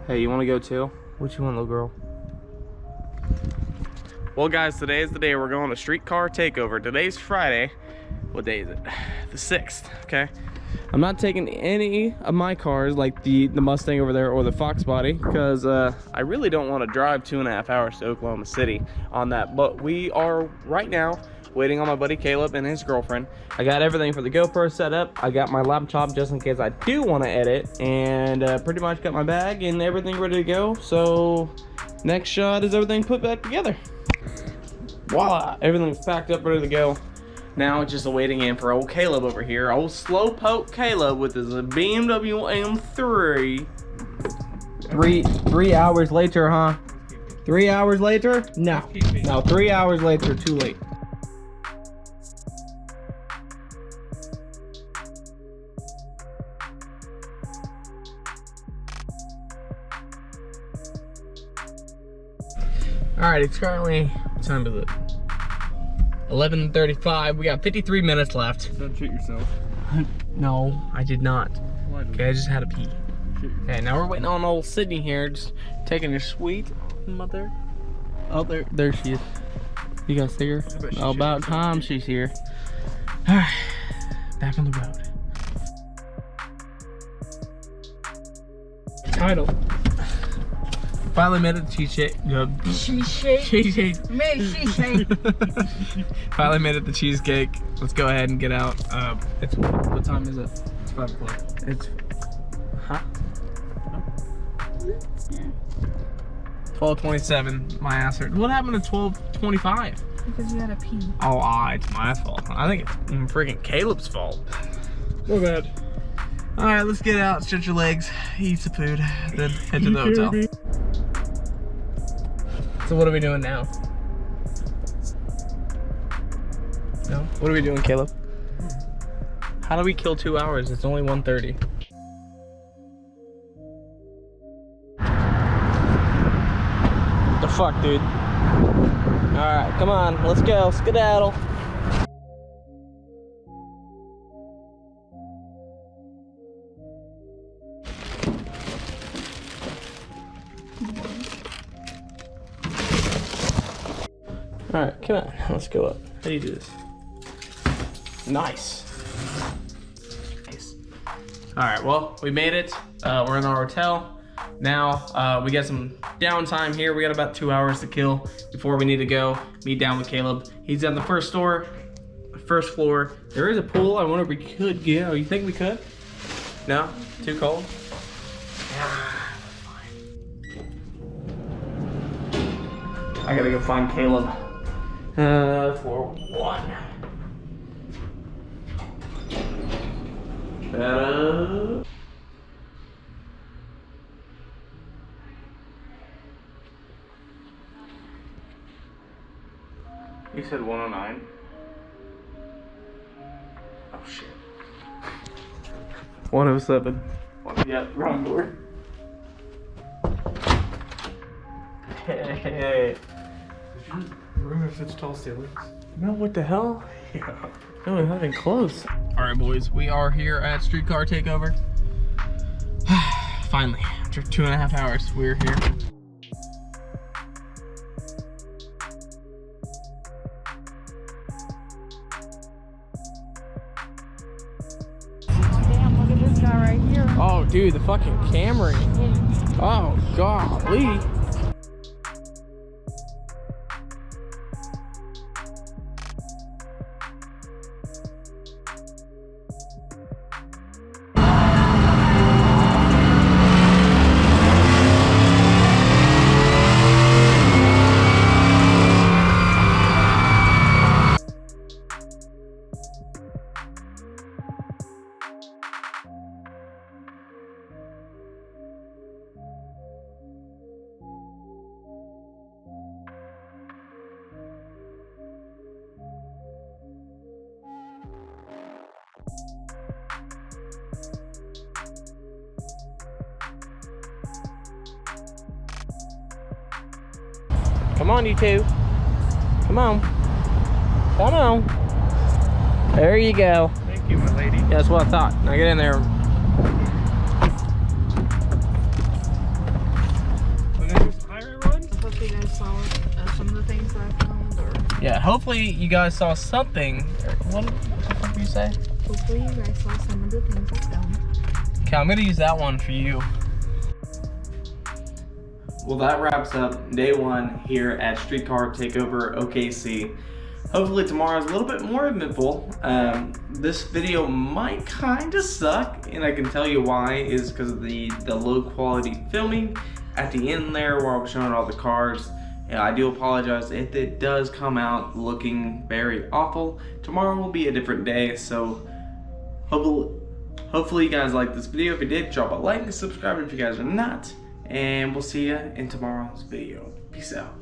Hey, you want to go too? What you want, little girl? Well, guys, today is the day we're going to Streetcar Takeover. Today's Friday. What day is it? The 6th, okay? I'm not taking any of my cars, like the Mustang over there or the Fox body, because I really don't want to drive 2.5 hours to Oklahoma City on that. But we are right now waiting on my buddy Caleb and his girlfriend. I got everything for the GoPro set up. I got my laptop just in case I do want to edit, and pretty much got my bag and everything ready to go. So next shot is everything put back together. Voila, everything's packed up, ready to go. Now it's just waiting in for old Caleb over here. Old slowpoke Caleb with his BMW M3. Three hours later, huh? 3 hours later? No. No, 3 hours later, too late. Alright, it's currently, what time is it? 11:35. We got 53 minutes left. Don't shoot yourself. No, I did not. Okay, I just had to pee. Okay, now we're waiting on old Sydney here, just taking her sweet mother. Oh, there she is. You guys see her? Oh, about time she's here. Alright, back on the road. Title. Finally made it to cheesecake. Cheesecake. Finally made it to cheesecake. Let's go ahead and get out. It's what time is it? It's 5 o'clock. It's 12:27. My ass hurt. What happened to 12:25? Because you had a pee. Oh, it's my fault. I think it's freaking Caleb's fault. My bad. All right, let's get out, stretch your legs, eat some food, then head to the hotel. So what are we doing now? No? What are we doing, Caleb? How do we kill 2 hours? It's only 1:30. What the fuck, dude? Alright, come on, let's go, skedaddle. Alright, come on, let's go up. How do you do this? Nice. Nice. Alright, well, we made it. We're in our hotel. Now, we got some downtime here. We got about 2 hours to kill before we need to go meet down with Caleb. He's on the first floor. There is a pool. I wonder if we could go. You think we could? No? Too cold? I gotta go find Caleb. For one. You said 109? Oh shit. 107. Yeah, wrong door. Hey. Room with such tall ceilings. No, what the hell? Yeah. No, not even close. All right, boys, we are here at Streetcar Takeover. Finally, after 2.5 hours, we're here. Damn, look at this guy right here. Oh, dude, the fucking Camry. Oh, golly. Come on, you two. Come on. Come on. There you go. Thank you, my lady. Yeah, that's what I thought. Now get in there. saw some of the things that I filmed, or Yeah, hopefully you guys saw something. What did you say? hopefully you guys saw some of the things I filmed. Okay, I'm gonna use that one for you. Well, that wraps up day one here at Streetcar Takeover OKC. Hopefully tomorrow's a little bit more eventful. This video might kind of suck, and I can tell you why is because of the low quality filming at the end there where I was showing all the cars. Yeah, I do apologize if it does come out looking very awful. Tomorrow will be a different day, so hopefully you guys like this video. If you did, drop a like and subscribe if you guys are not. And we'll see you in tomorrow's video. Peace out.